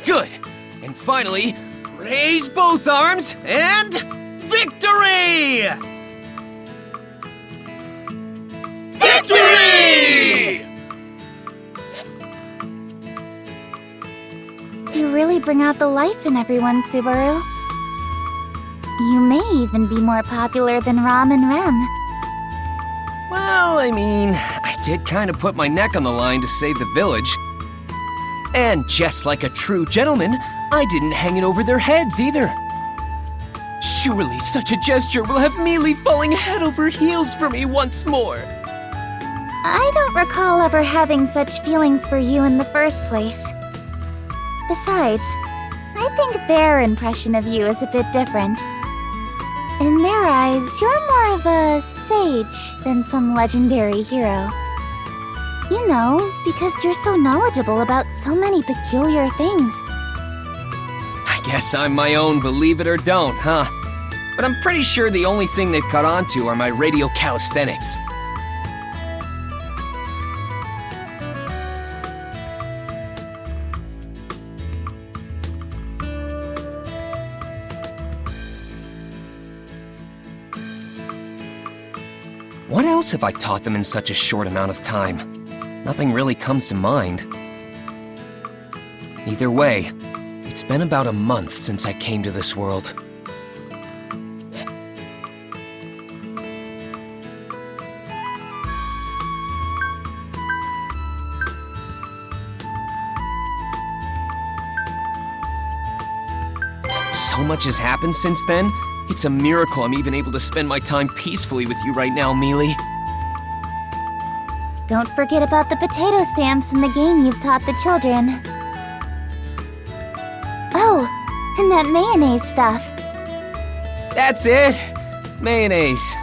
Good. And finally, raise both arms and victory! Victory! You really bring out the life in everyone, Subaru. You may even be more popular than Ram and Rem. Well, I mean, I did kind of put my neck on the line to save the village. And just like a true gentleman, I didn't hang it over their heads either. Surely such a gesture will have Mealy falling head over heels for me once more. I don't recall ever having such feelings for you in the first place. Besides, I think their impression of you is a bit different. In their eyes, you're more of a sage than some legendary hero. You know, because you're so knowledgeable about so many peculiar things. I guess I'm my own believe it or don't, huh? But I'm pretty sure the only thing they've caught on to are my radio calisthenics. What else have I taught them in such a short amount of time? Nothing really comes to mind. Either way, it's been about a month since I came to this world. So much has happened since then. It's a miracle I'm even able to spend my time peacefully with you right now, Mealy. Don't forget about the potato stamps in the game you've taught the children. Oh, and that mayonnaise stuff. That's it! Mayonnaise.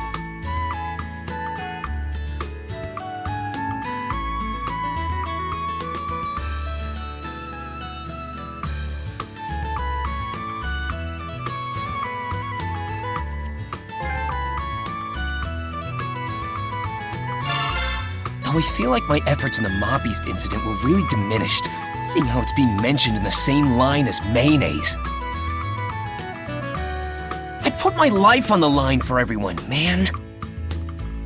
Though I feel like my efforts in the Mob Beast incident were really diminished, seeing how it's being mentioned in the same line as mayonnaise. I put my life on the line for everyone, man.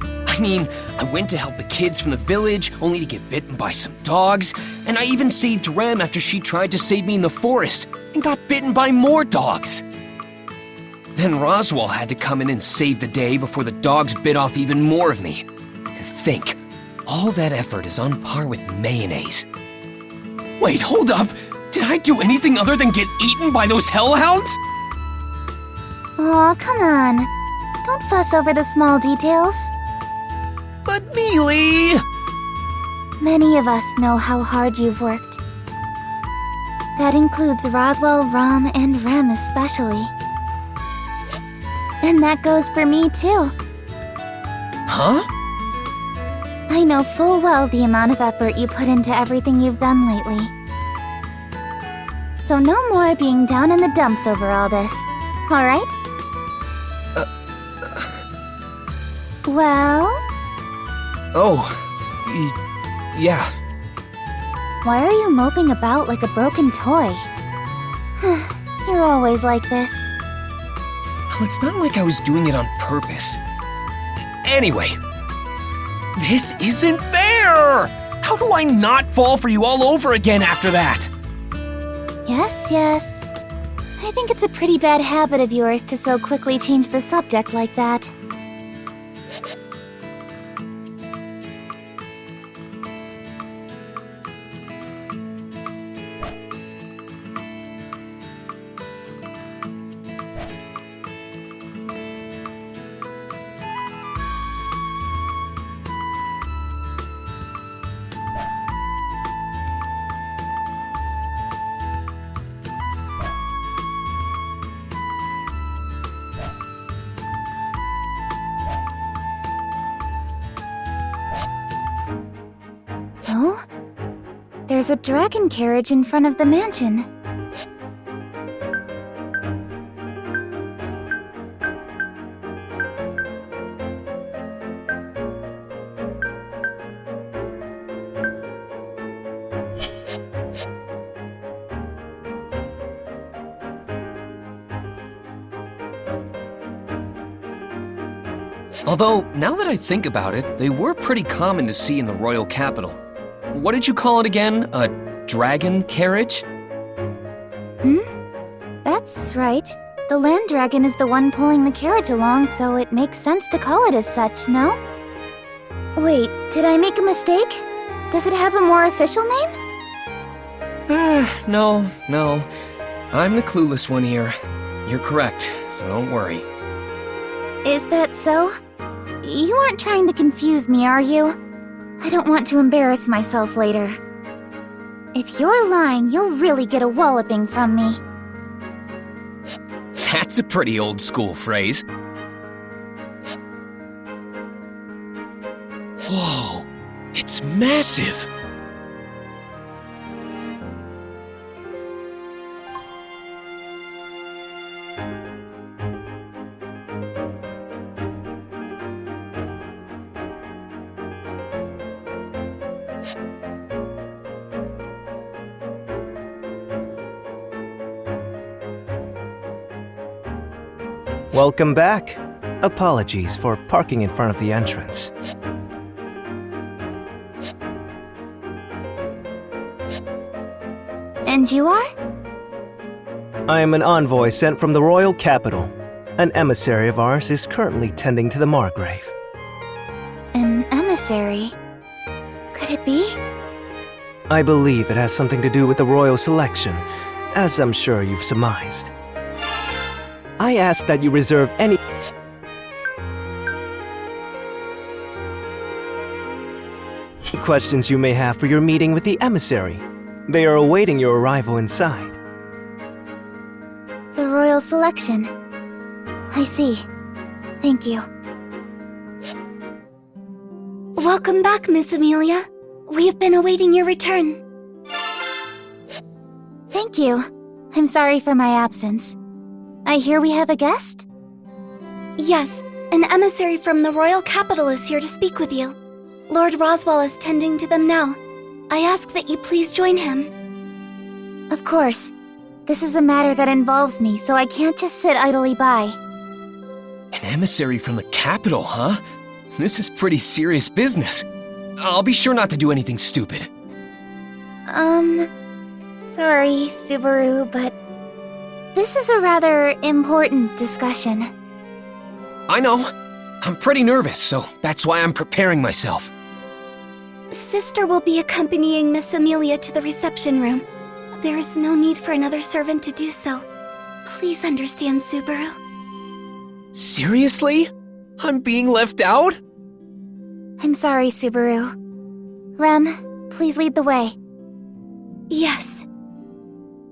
I mean, I went to help the kids from the village, only to get bitten by some dogs, and I even saved Rem after she tried to save me in the forest, and got bitten by more dogs. Then Roswell had to come in and save the day before the dogs bit off even more of me. To think, all that effort is on par with mayonnaise. Wait, hold up! Did I do anything other than get eaten by those hellhounds? Aw, come on. Don't fuss over the small details. But Mealy! Many of us know how hard you've worked. That includes Roswell, Ram, and Rem especially. And that goes for me too. Huh? I know full well the amount of effort you put into everything you've done lately. So no more being down in the dumps over all this, alright? Well? Oh, yeah. Why are you moping about like a broken toy? You're always like this. Well, it's not like I was doing it on purpose. Anyway, this isn't fair! How do I not fall for you all over again after that? Yes. I think it's a pretty bad habit of yours to so quickly change the subject like that. Oh? There's a dragon carriage in front of the mansion. Although, now that I think about it, they were pretty common to see in the royal capital. What did you call it again? A dragon carriage? That's right. The land dragon is the one pulling the carriage along, so it makes sense to call it as such, no? Wait, did I make a mistake? Does it have a more official name? No. I'm the clueless one here. You're correct, so don't worry. Is that so? You aren't trying to confuse me, are you? I don't want to embarrass myself later. If you're lying, you'll really get a walloping from me. That's a pretty old school phrase. Whoa, it's massive! Welcome back. Apologies for parking in front of the entrance. And you are? I am an envoy sent from the royal capital. An emissary of ours is currently tending to the Margrave. An emissary? Could it be? I believe it has something to do with the royal selection, as I'm sure you've surmised. I ask that you reserve any questions you may have for your meeting with the emissary. They are awaiting your arrival inside. The royal selection. I see. Thank you. Welcome back, Miss Amelia. We have been awaiting your return. Thank you. I'm sorry for my absence. I hear we have a guest? Yes, an emissary from the royal capital is here to speak with you. Lord Roswell is tending to them now. I ask that you please join him. Of course. This is a matter that involves me, so I can't just sit idly by. An emissary from the capital, huh? This is pretty serious business. I'll be sure not to do anything stupid. Sorry, Subaru, but this is a rather important discussion. I know. I'm pretty nervous, so that's why I'm preparing myself. Sister will be accompanying Miss Amelia to the reception room. There is no need for another servant to do so. Please understand, Subaru. Seriously? I'm being left out? I'm sorry, Subaru. Rem, please lead the way. Yes.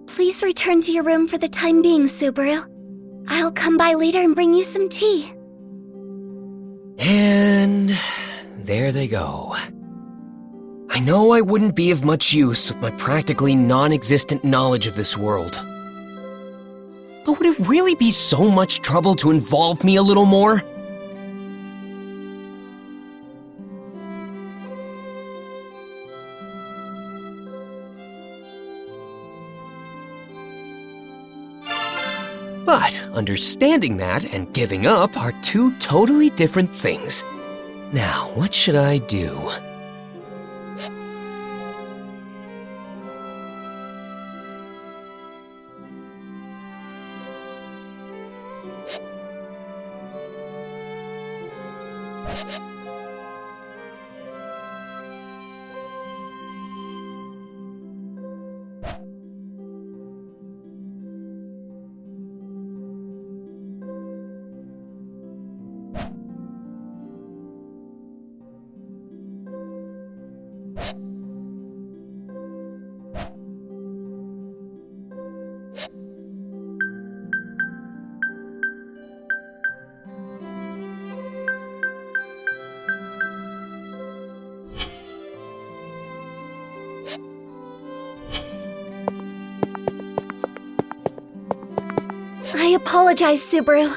Please return to your room for the time being, Subaru. I'll come by later and bring you some tea. And there they go. I know I wouldn't be of much use with my practically non-existent knowledge of this world. But would it really be so much trouble to involve me a little more? But understanding that and giving up are two totally different things. Now, what should I do? I apologize, Subaru.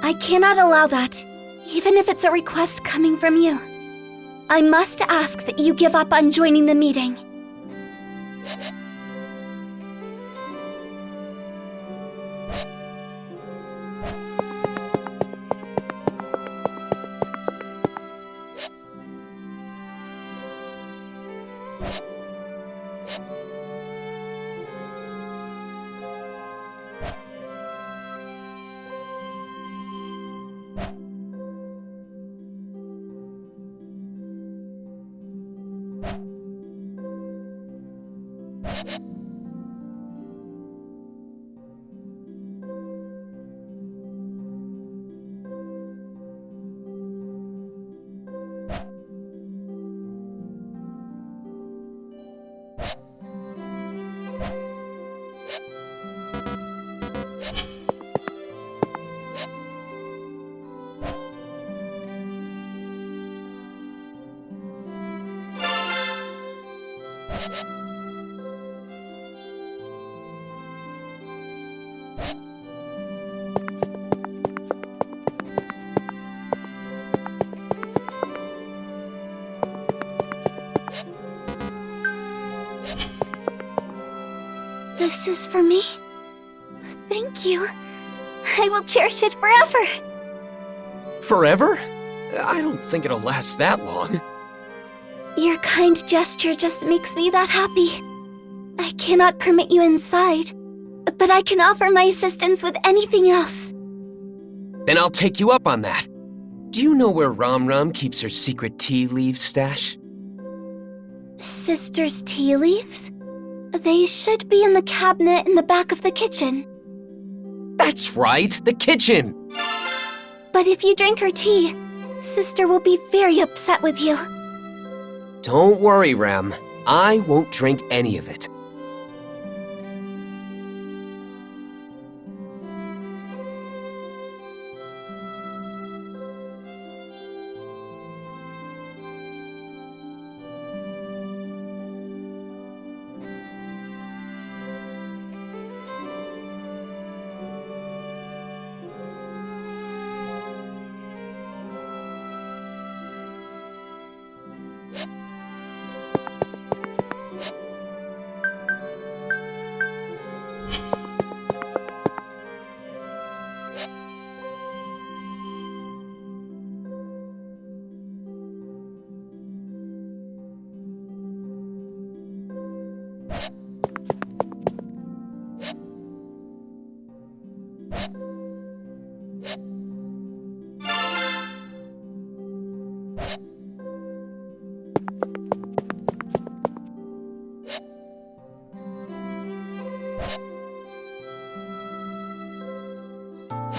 I cannot allow that, even if it's a request coming from you. I must ask that you give up on joining the meeting. This is for me? Thank you. I will cherish it forever. Forever? I don't think it'll last that long. Your kind gesture just makes me that happy. I cannot permit you inside, but I can offer my assistance with anything else. Then I'll take you up on that. Do you know where Ram Ram keeps her secret tea leaf stash? Sister's tea leaves? They should be in the cabinet in the back of the kitchen. That's right, the kitchen! But if you drink her tea, Sister will be very upset with you. Don't worry, Ram. I won't drink any of it.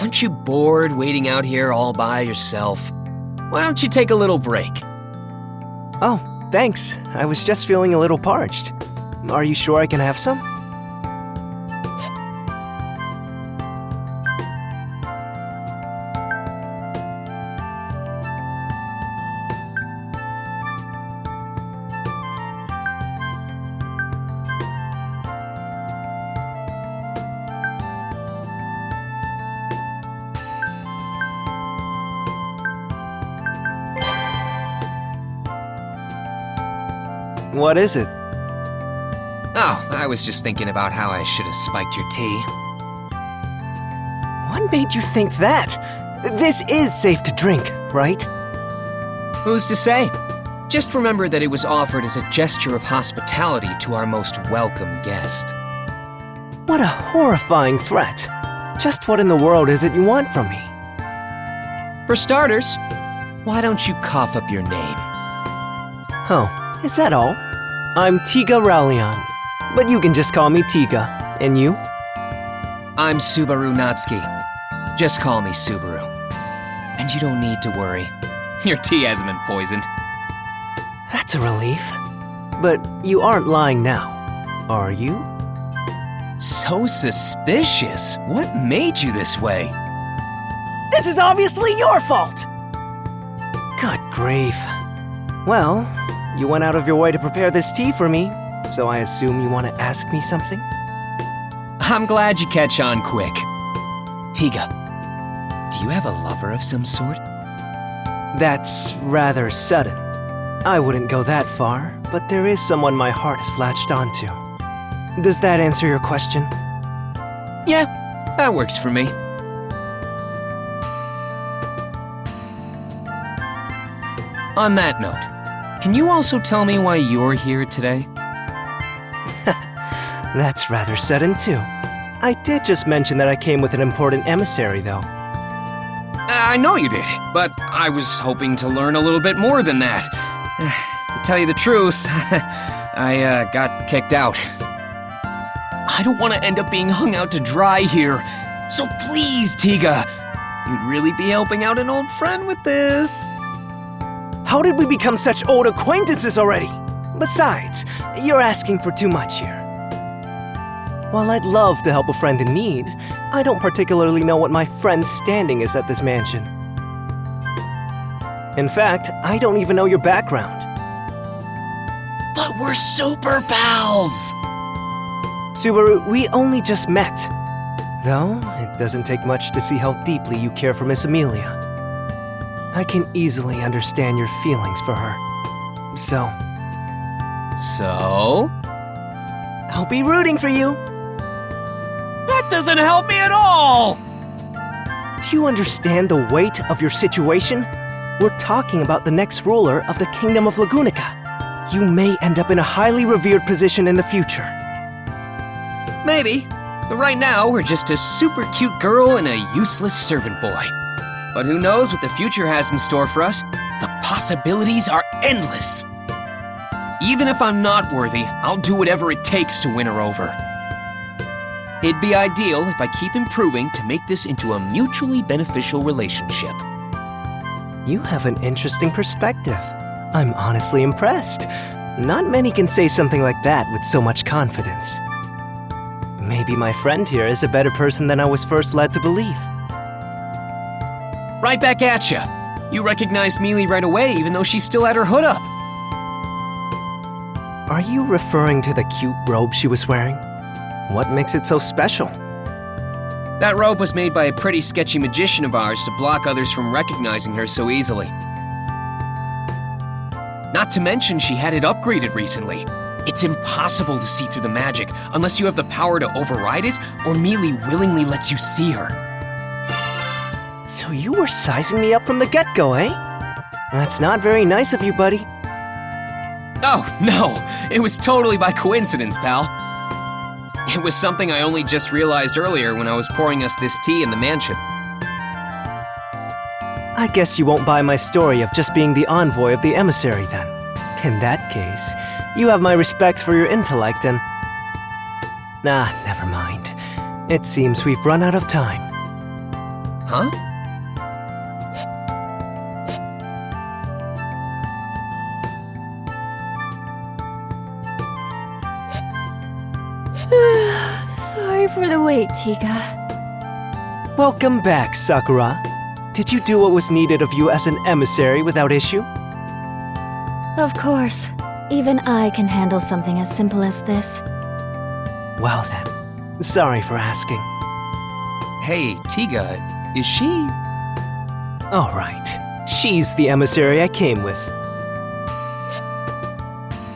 Aren't you bored waiting out here all by yourself? Why don't you take a little break? Oh, thanks. I was just feeling a little parched. Are you sure I can have some? What is it? Oh, I was just thinking about how I should have spiked your tea. What made you think that? This is safe to drink, right? Who's to say? Just remember that it was offered as a gesture of hospitality to our most welcome guest. What a horrifying threat. Just what in the world is it you want from me? For starters, why don't you cough up your name? Oh, is that all? I'm Tiga Rallion, but you can just call me Tiga. And you? I'm Subaru Natsuki. Just call me Subaru. And you don't need to worry. Your tea hasn't been poisoned. That's a relief. But you aren't lying now, are you? So suspicious. What made you this way? This is obviously your fault! Good grief. Well, you went out of your way to prepare this tea for me, so I assume you want to ask me something? I'm glad you catch on quick. Tiga, do you have a lover of some sort? That's rather sudden. I wouldn't go that far, but there is someone my heart is latched onto. Does that answer your question? Yeah, that works for me. On that note, can you also tell me why you're here today? That's rather sudden, too. I did just mention that I came with an important emissary, though. I know you did, but I was hoping to learn a little bit more than that. To tell you the truth, I got kicked out. I don't want to end up being hung out to dry here. So please, Tiga, you'd really be helping out an old friend with this. How did we become such old acquaintances already? Besides, you're asking for too much here. While I'd love to help a friend in need, I don't particularly know what my friend's standing is at this mansion. In fact, I don't even know your background. But we're super pals! Subaru, we only just met. Though, it doesn't take much to see how deeply you care for Miss Amelia. I can easily understand your feelings for her. So, I'll be rooting for you. That doesn't help me at all! Do you understand the weight of your situation? We're talking about the next ruler of the Kingdom of Lagunica. You may end up in a highly revered position in the future. Maybe. But right now, we're just a super cute girl and a useless servant boy. But who knows what the future has in store for us? The possibilities are endless. Even if I'm not worthy, I'll do whatever it takes to win her over. It'd be ideal if I keep improving to make this into a mutually beneficial relationship. You have an interesting perspective. I'm honestly impressed. Not many can say something like that with so much confidence. Maybe my friend here is a better person than I was first led to believe. Right back at ya. You recognized Mealy right away, even though she still had her hood up. Are you referring to the cute robe she was wearing? What makes it so special? That robe was made by a pretty sketchy magician of ours to block others from recognizing her so easily. Not to mention she had it upgraded recently. It's impossible to see through the magic unless you have the power to override it or Mealy willingly lets you see her. So you were sizing me up from the get-go, eh? That's not very nice of you, buddy. Oh, no. It was totally by coincidence, pal. It was something I only just realized earlier when I was pouring us this tea in the mansion. I guess you won't buy my story of just being the envoy of the emissary, then. In that case, you have my respect for your intellect and... Nah, never mind. It seems we've run out of time. Huh? Sorry for the wait, Tiga. Welcome back, Sakura. Did you do what was needed of you as an emissary without issue? Of course. Even I can handle something as simple as this. Well then, sorry for asking. Hey, Tiga, is she... All right, she's the emissary I came with.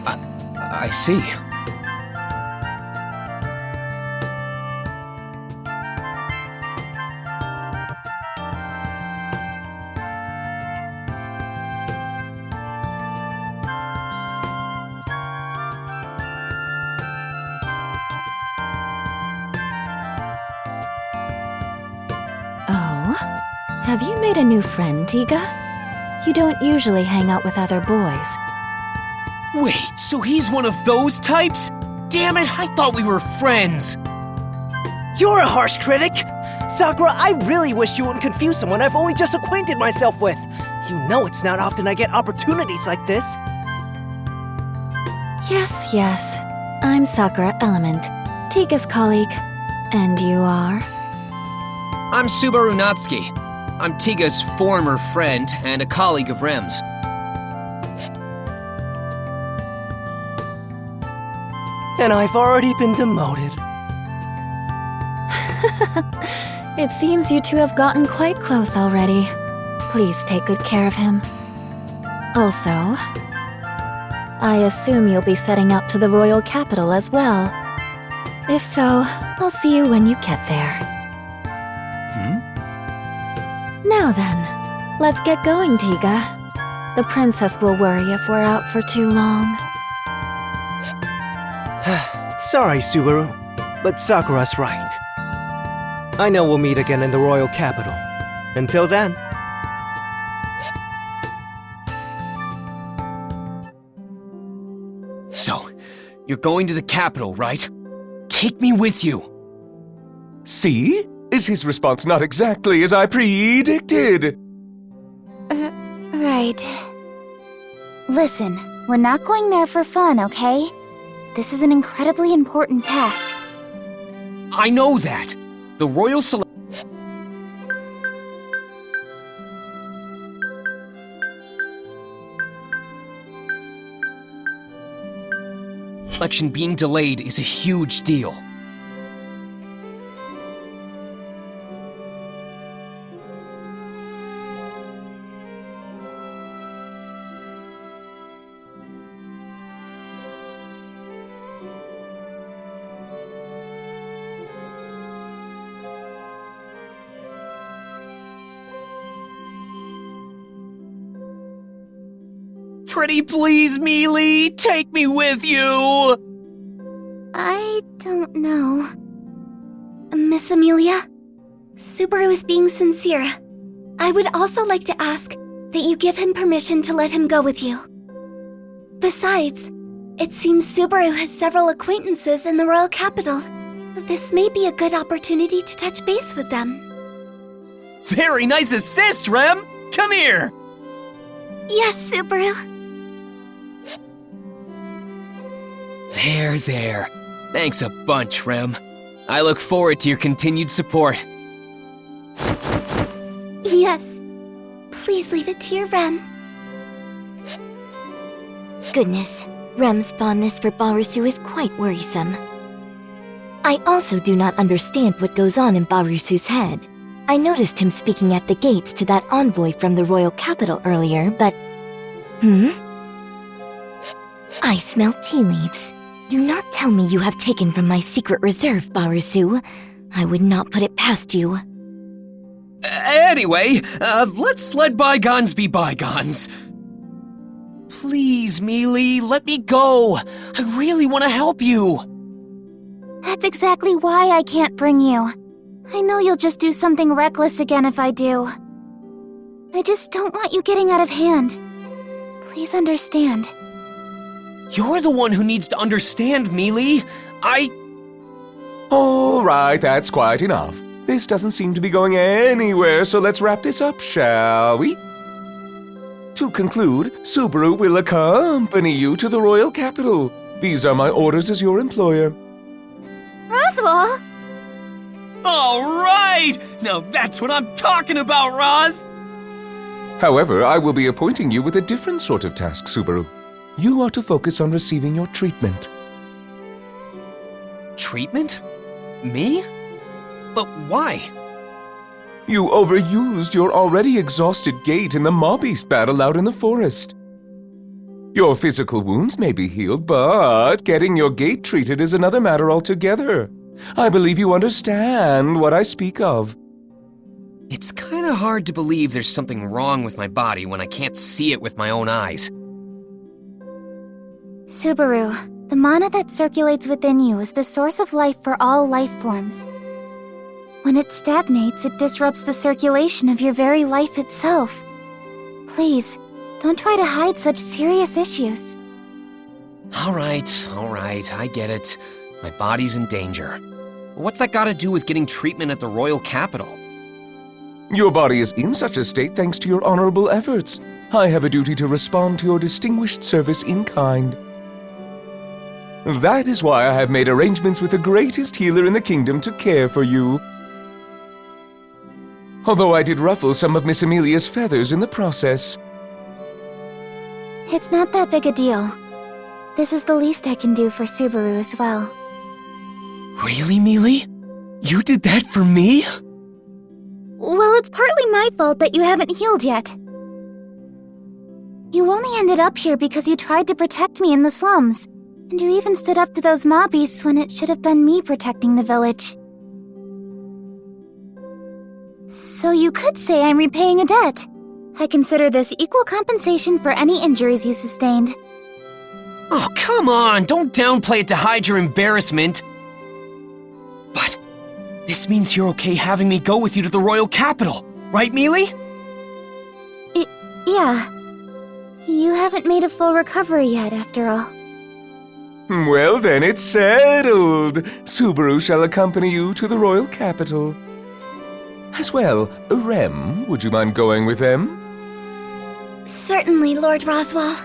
I see. Oh? Have you made a new friend, Tiga? You don't usually hang out with other boys. Wait, so he's one of those types? Damn it, I thought we were friends. You're a harsh critic! Sakura, I really wish you wouldn't confuse someone I've only just acquainted myself with. You know it's not often I get opportunities like this. Yes. I'm Sakura Element, Tiga's colleague. And you are? I'm Subaru Natsuki. I'm Tiga's former friend and a colleague of Rem's. And I've already been demoted. It seems you two have gotten quite close already. Please take good care of him. Also, I assume you'll be setting out to the royal capital as well. If so, I'll see you when you get there. Hmm? Now then, let's get going, Tiga. The princess will worry if we're out for too long. Sorry, Subaru, but Sakura's right. I know we'll meet again in the royal capital. Until then. So, you're going to the capital, right? Take me with you. See? Is his response not exactly as I predicted? Right. Listen, we're not going there for fun, okay? This is an incredibly important task. I know that. The royal selection being delayed is a huge deal. Pretty please, Mealy, take me with you! I don't know. Miss Amelia? Subaru is being sincere. I would also like to ask that you give him permission to let him go with you. Besides, it seems Subaru has several acquaintances in the royal capital. This may be a good opportunity to touch base with them. Very nice assist, Rem! Come here! Yes, Subaru. There. Thanks a bunch, Rem. I look forward to your continued support. Yes. Please leave it to your Rem. Goodness, Rem's fondness for Barusu is quite worrisome. I also do not understand what goes on in Barusu's head. I noticed him speaking at the gates to that envoy from the royal capital earlier, but... I smell tea leaves. Do not tell me you have taken from my secret reserve, Barusu. I would not put it past you. Anyway, let's let bygones be bygones. Please, Mealy, let me go. I really want to help you. That's exactly why I can't bring you. I know you'll just do something reckless again if I do. I just don't want you getting out of hand. Please understand. You're the one who needs to understand, Mealy. All right, that's quite enough. This doesn't seem to be going anywhere, so let's wrap this up, shall we? To conclude, Subaru will accompany you to the royal capital. These are my orders as your employer. Roswell! All right! Now that's what I'm talking about, Roz! However, I will be appointing you with a different sort of task, Subaru. You are to focus on receiving your treatment. Treatment? Me? But why? You overused your already exhausted gait in the mob-beast battle out in the forest. Your physical wounds may be healed, but getting your gait treated is another matter altogether. I believe you understand what I speak of. It's kinda hard to believe there's something wrong with my body when I can't see it with my own eyes. Subaru, the mana that circulates within you is the source of life for all life forms. When it stagnates, it disrupts the circulation of your very life itself. Please, don't try to hide such serious issues. All right, I get it. My body's in danger. What's that gotta do with getting treatment at the royal capital? Your body is in such a state thanks to your honorable efforts. I have a duty to respond to your distinguished service in kind. That is why I have made arrangements with the greatest healer in the kingdom to care for you. Although I did ruffle some of Miss Amelia's feathers in the process. It's not that big a deal. This is the least I can do for Subaru as well. Really, Mealy? You did that for me? Well, it's partly my fault that you haven't healed yet. You only ended up here because you tried to protect me in the slums. And you even stood up to those mobbies when it should have been me protecting the village. So you could say I'm repaying a debt. I consider this equal compensation for any injuries you sustained. Oh, come on! Don't downplay it to hide your embarrassment. But this means you're okay having me go with you to the royal capital, right, Mealy? Yeah. You haven't made a full recovery yet, after all. Well then, it's settled. Subaru shall accompany you to the royal capital. As well, Rem, would you mind going with them? Certainly, Lord Roswell.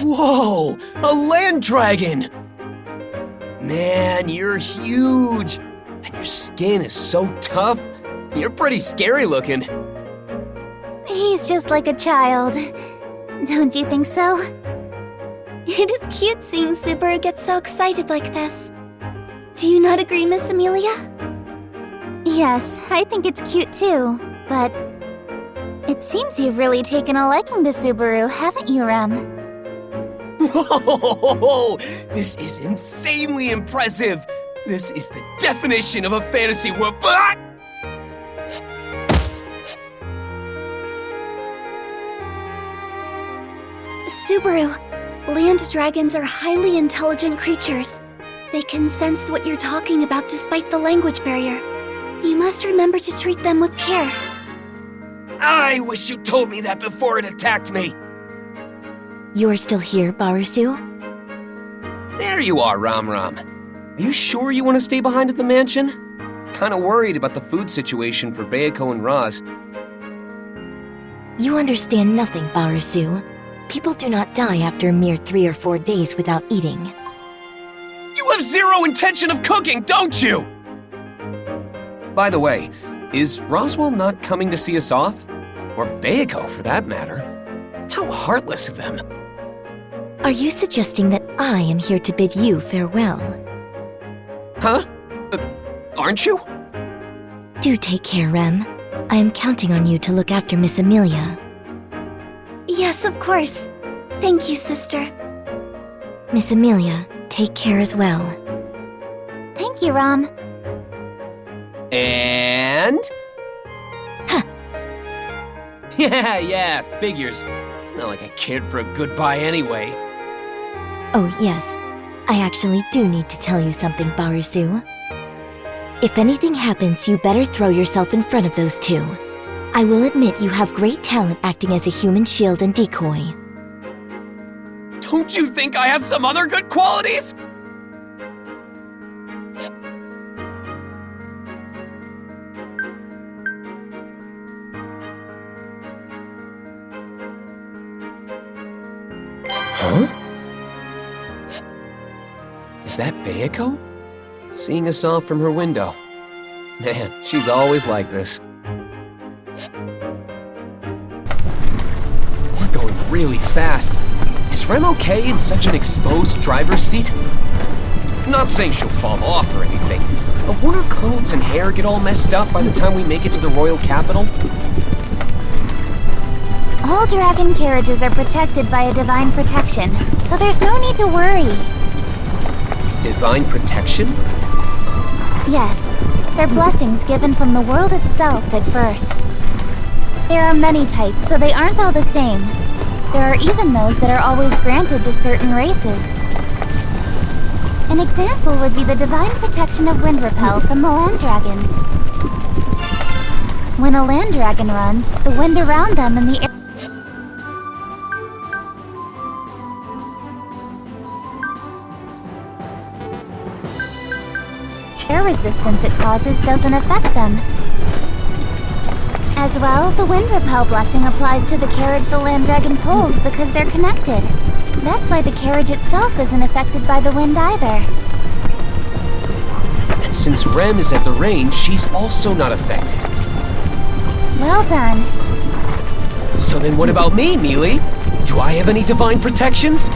Whoa! A land dragon! Man, you're huge! And your skin is so tough. You're pretty scary looking. He's just like a child. Don't you think so? It is cute seeing Subaru get so excited like this. Do you not agree, Miss Amelia? Yes, I think it's cute too, but it seems you've really taken a liking to Subaru, haven't you, Rem? Whoa! This is insanely impressive! This is the definition of a fantasy world. Ah! Subaru, land dragons are highly intelligent creatures. They can sense what you're talking about despite the language barrier. You must remember to treat them with care. I wish you told me that before it attacked me. You're still here, Barusu? There you are, Ram Ram. Are you sure you want to stay behind at the mansion? Kinda worried about the food situation for Bayako and Roz. You understand nothing, Barusu. People do not die after a mere 3 or 4 days without eating. You have zero intention of cooking, don't you? By the way, is Roswell not coming to see us off? Or Bayako, for that matter. How heartless of them. Are you suggesting that I am here to bid you farewell? Huh? Aren't you? Do take care, Rem. I am counting on you to look after Miss Amelia. Yes, of course. Thank you, sister. Miss Amelia, take care as well. Thank you, Ram. And? Huh. Yeah, figures. It's not like I cared for a goodbye anyway. Oh, yes. I actually do need to tell you something, Barusu. If anything happens, you better throw yourself in front of those two. I will admit you have great talent acting as a human shield and decoy. Don't you think I have some other good qualities? Huh? Is that Bayako? Seeing us off from her window. Man, she's always like this. We're going really fast. Is Rem okay in such an exposed driver's seat? Not saying she'll fall off or anything, but won't her clothes and hair get all messed up by the time we make it to the royal capital? All dragon carriages are protected by a divine protection, so there's no need to worry. Divine protection? Yes, they're blessings given from the world itself at birth. There are many types, so they aren't all the same. There are even those that are always granted to certain races. An example would be the divine protection of wind repel from the land dragons. When a land dragon runs, the wind around them and the air resistance it causes doesn't affect them. As well, the wind repel blessing applies to the carriage the land dragon pulls because they're connected. That's why the carriage itself isn't affected by the wind either. And since Rem is at the range, she's also not affected. Well done. So then what about me, Mealy? Do I have any divine protections?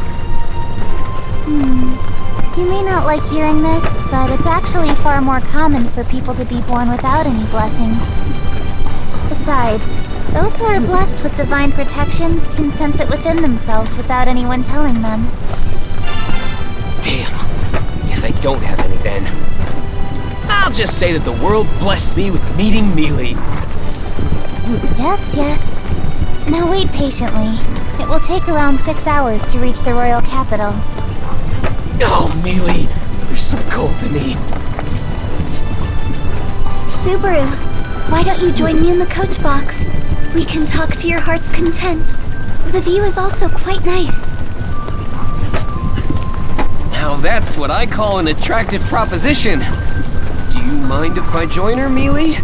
You may not like hearing this, but it's actually far more common for people to be born without any blessings. Besides, those who are blessed with divine protections can sense it within themselves without anyone telling them. Damn. Guess I don't have any then. I'll just say that the world blessed me with meeting Mealy. Yes, yes. Now wait patiently. It will take around 6 hours to reach the royal capital. Oh, Mealy, you're so cold to me. Subaru, why don't you join me in the coach box? We can talk to your heart's content. The view is also quite nice. Now that's what I call an attractive proposition. Do you mind if I join her, Mealy?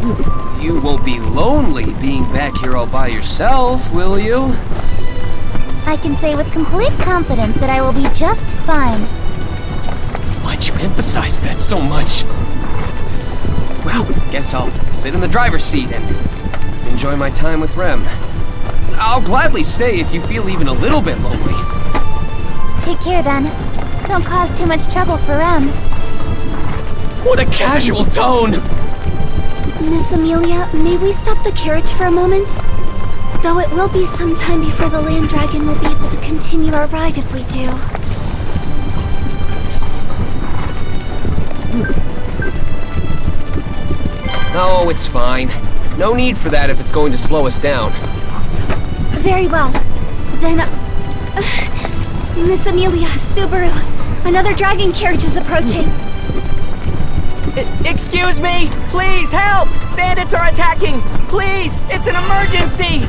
You won't be lonely being back here all by yourself, will you? I can say with complete confidence that I will be just fine. Why'd you emphasize that so much? Well, guess I'll sit in the driver's seat and enjoy my time with Rem. I'll gladly stay if you feel even a little bit lonely. Take care then. Don't cause too much trouble for Rem. What a casual tone! Miss Amelia, may we stop the carriage for a moment? Though it will be some time before the land dragon will be able to continue our ride if we do. No, it's fine. No need for that if it's going to slow us down. Very well. Then, Miss Amelia, Subaru, another dragon carriage is approaching. Excuse me! Please, help! Bandits are attacking! Please, it's an emergency!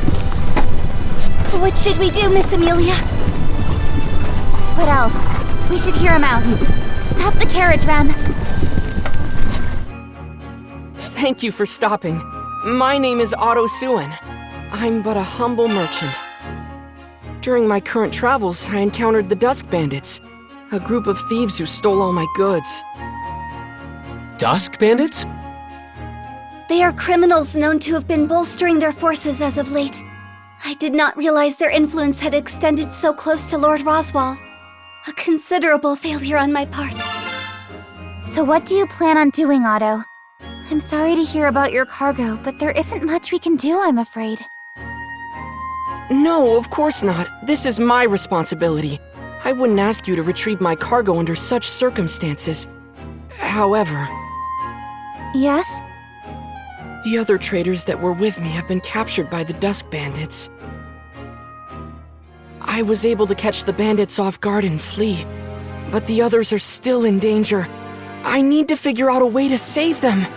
What should we do, Miss Amelia? What else? We should hear him out. Stop the carriage, Rem. Thank you for stopping. My name is Otto Suen. I'm but a humble merchant. During my current travels, I encountered the Dusk Bandits, a group of thieves who stole all my goods. Dusk bandits? They are criminals known to have been bolstering their forces as of late. I did not realize their influence had extended so close to Lord Roswell. A considerable failure on my part. So what do you plan on doing, Otto? I'm sorry to hear about your cargo, but there isn't much we can do, I'm afraid. No, of course not. This is my responsibility. I wouldn't ask you to retrieve my cargo under such circumstances. However, Yes? the other traders that were with me have been captured by the Dusk Bandits. I was able to catch the bandits off guard and flee, but the others are still in danger. I need to figure out a way to save them.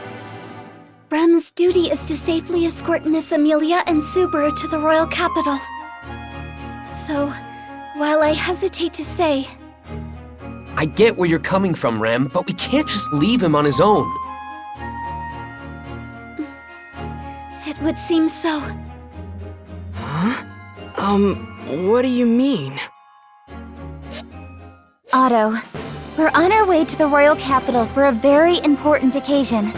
Rem's duty is to safely escort Miss Amelia and Subaru to the royal capital. So, while I hesitate to say, I get where you're coming from, Rem, but we can't just leave him on his own. it would seem so. What do you mean? Otto, we're on our way to the royal capital for a very important occasion.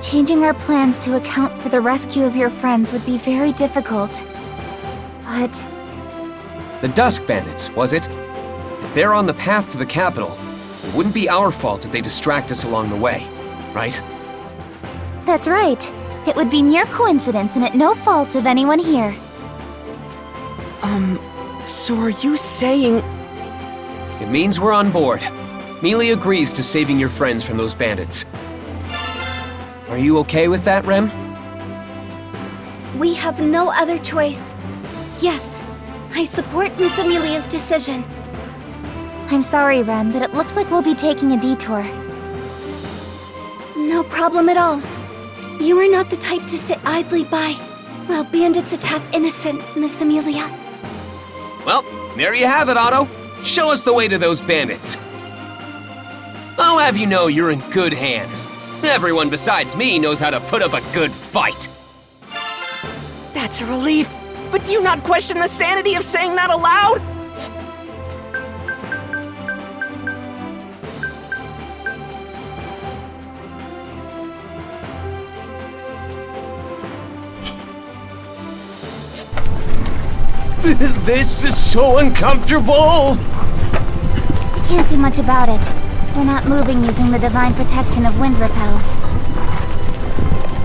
Changing our plans to account for the rescue of your friends would be very difficult. But The Dusk Bandits, was it? If they're on the path to the capital, it wouldn't be our fault if they distract us along the way, right? that's right. It would be mere coincidence and at no fault of anyone here. So are you saying... It means we're on board. Mealy agrees to saving your friends from those bandits. Are you okay with that, Rem? We have no other choice. Yes, I support Miss Amelia's decision. I'm sorry, Rem, but it looks like we'll be taking a detour. No problem at all. You are not the type to sit idly by while bandits attack innocents, Miss Amelia. Well, there you have it, Otto. Show us the way to those bandits. I'll have you know you're in good hands. Everyone besides me knows how to put up a good fight. That's a relief. But do you not question the sanity of saying that aloud? This is so uncomfortable. We can't do much about it. We're not moving using the divine protection of wind repel.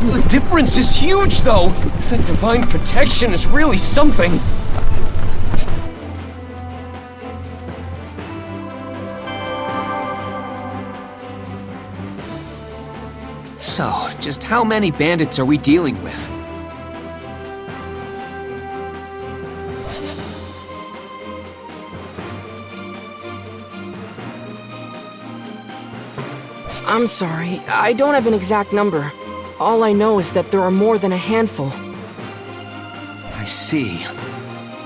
The difference is huge, though! That divine protection is really something. So, just how many bandits are we dealing with? I'm sorry, I don't have an exact number. All I know is that there are more than a handful. I see.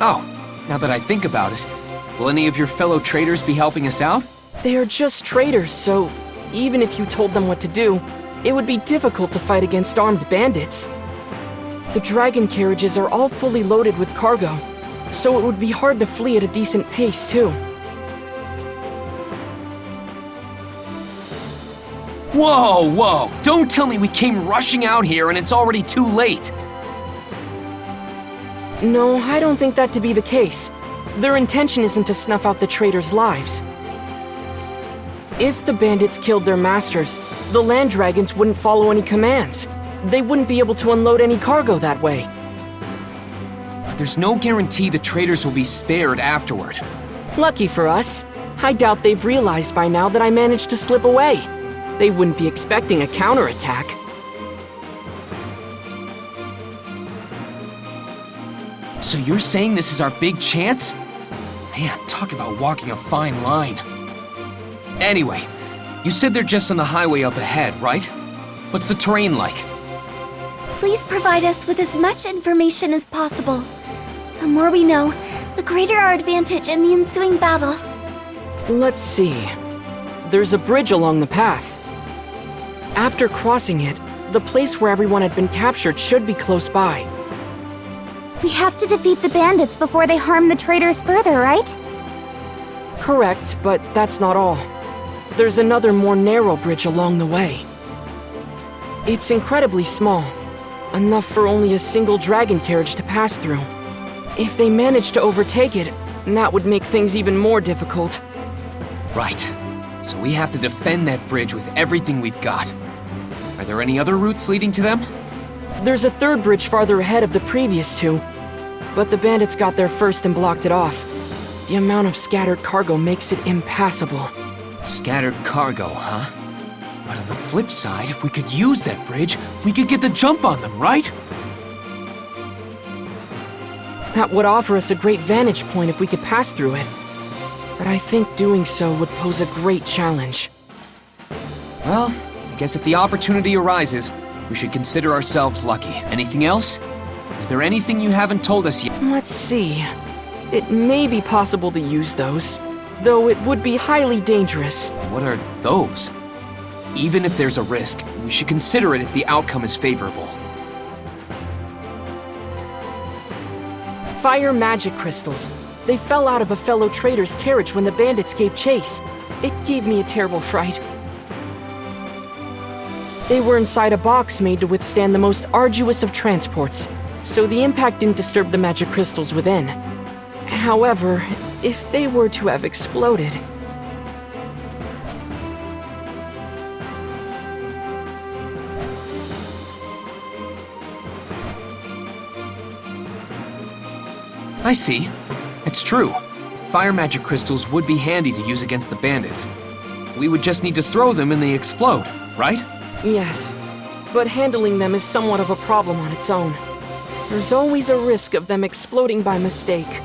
Oh, now that I think about it, will any of your fellow traders be helping us out? They are just traders, so even if you told them what to do, it would be difficult to fight against armed bandits. The dragon carriages are all fully loaded with cargo, so it would be hard to flee at a decent pace, too. Whoa, whoa! Don't tell me we came rushing out here and it's already too late! No, I don't think that to be the case. Their intention isn't to snuff out the traders' lives. If the bandits killed their masters, the land dragons wouldn't follow any commands. They wouldn't be able to unload any cargo that way. But there's no guarantee the traders will be spared afterward. Lucky for us, I doubt they've realized by now that I managed to slip away. They wouldn't be expecting a counterattack. So you're saying this is our big chance? Man, talk about walking a fine line. Anyway, you said they're just on the highway up ahead, right? What's the terrain like? Please provide us with as much information as possible. The more we know, the greater our advantage in the ensuing battle. Let's see. There's a bridge along the path. After crossing it, the place where everyone had been captured should be close by. We have to defeat the bandits before they harm the traders further, right? Correct, but that's not all. There's another more narrow bridge along the way. It's incredibly small, enough for only a single dragon carriage to pass through. If they manage to overtake it, that would make things even more difficult. Right. So we have to defend that bridge with everything we've got. Are there any other routes leading to them? There's a third bridge farther ahead of the previous two, but the bandits got there first and blocked it off. The amount of scattered cargo makes it impassable. Scattered cargo, huh? But on the flip side, if we could use that bridge, we could get the jump on them, right? That would offer us a great vantage point if we could pass through it. But I think doing so would pose a great challenge. Well, I guess if the opportunity arises, we should consider ourselves lucky. Anything else? Is there anything you haven't told us yet? Let's see. It may be possible to use those, though it would be highly dangerous. What are those? Even if there's a risk, we should consider it if the outcome is favorable. Fire magic crystals. They fell out of a fellow trader's carriage when the bandits gave chase. It gave me a terrible fright. They were inside a box made to withstand the most arduous of transports, so the impact didn't disturb the magic crystals within. However, if they were to have exploded... I see. It's true. Fire magic crystals would be handy to use against the bandits. We would just need to throw them and they explode, right? Yes, but handling them is somewhat of a problem on its own. There's always a risk of them exploding by mistake.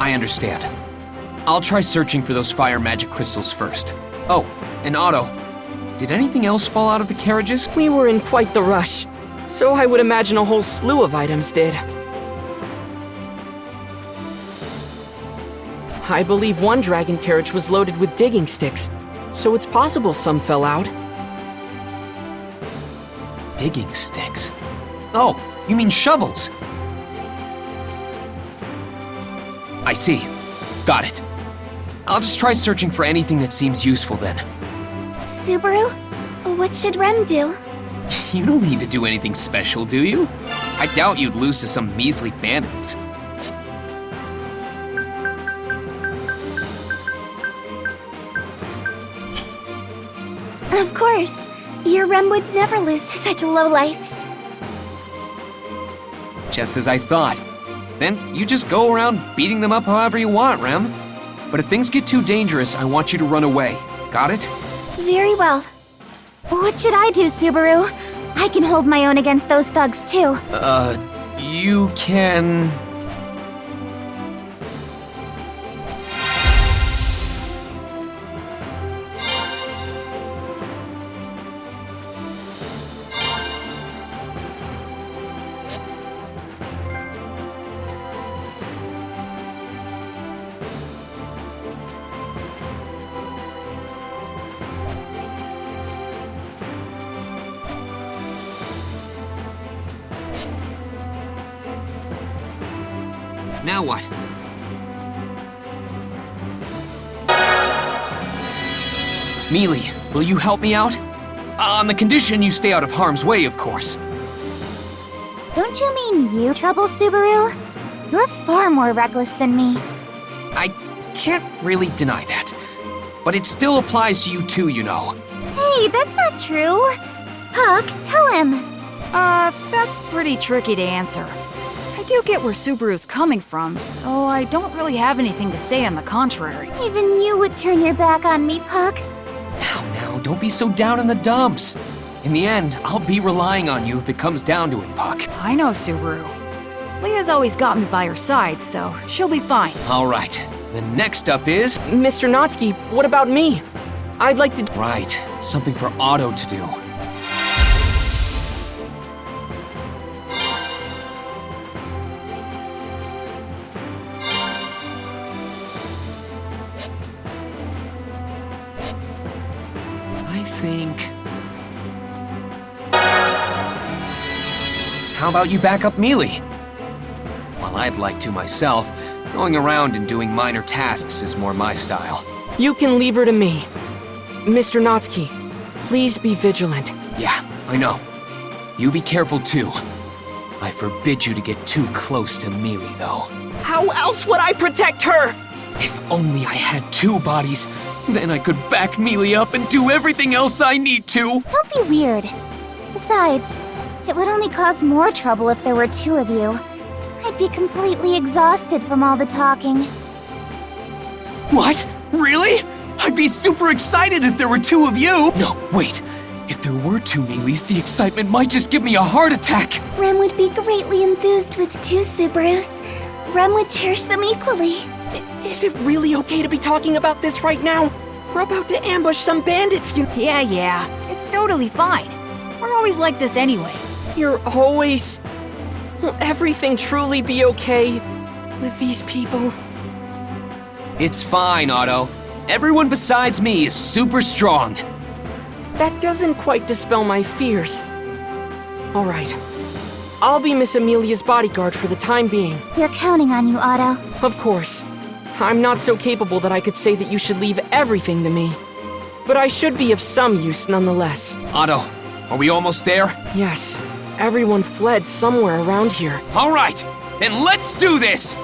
I understand. I'll try searching for those fire magic crystals first. Oh, and Otto, did anything else fall out of the carriages? We were in quite the rush, so I would imagine a whole slew of items did. I believe one dragon carriage was loaded with digging sticks, so it's possible some fell out. Digging sticks? Oh, you mean shovels? I see. Got it. I'll just try searching for anything that seems useful then. Subaru, what should Rem do? You don't need to do anything special, do you? I doubt you'd lose to some measly bandits. course. Your Rem would never lose to such lowlifes. Just as I thought. Then you just go around beating them up however you want, Rem. But if things get too dangerous, I want you to run away. Got it? Very well. What should I do, Subaru? I can hold my own against those thugs, too. You can... Now what? Mealy, will you help me out? On the condition you stay out of harm's way, of course. Don't you mean you trouble, Subaru? You're far more reckless than me. I can't really deny that. But it still applies to you too, you know. Hey, that's not true. Puck, tell him. That's pretty tricky to answer. I do get where Subaru's coming from, so I don't really have anything to say on the contrary. Even you would turn your back on me, Puck. Now, don't be so down in the dumps. In the end, I'll be relying on you if it comes down to it, Puck. I know Subaru. Leah's always got me by her side, so she'll be fine. All right, then next up is... Mr. Natsuki, what about me? I'd like to... Right, something for Otto to do. How about you back up Mealy? While I'd like to myself, going around and doing minor tasks is more my style. You can leave her to me. Mr. Natsuki, please be vigilant. Yeah, I know. You be careful too. I forbid you to get too close to Mealy, though. How else would I protect her? If only I had two bodies, then I could back Mealy up and do everything else I need to. Don't be weird. Besides, it would only cause more trouble if there were two of you. I'd be completely exhausted from all the talking. What? Really? I'd be super excited if there were two of you! No, wait. If there were two Mealys, the excitement might just give me a heart attack! Rem would be greatly enthused with two Subarus. Rem would cherish them equally. Is it really okay to be talking about this right now? We're about to ambush some bandits, Yeah, it's totally fine. We're always like this anyway. You're always... Will everything truly be okay with these people? It's fine, Otto. Everyone besides me is super strong. That doesn't quite dispel my fears. All right. I'll be Miss Amelia's bodyguard for the time being. We're counting on you, Otto. Of course. I'm not so capable that I could say that you should leave everything to me. But I should be of some use nonetheless. Otto, are we almost there? Yes. Everyone fled somewhere around here. All right, then let's do this!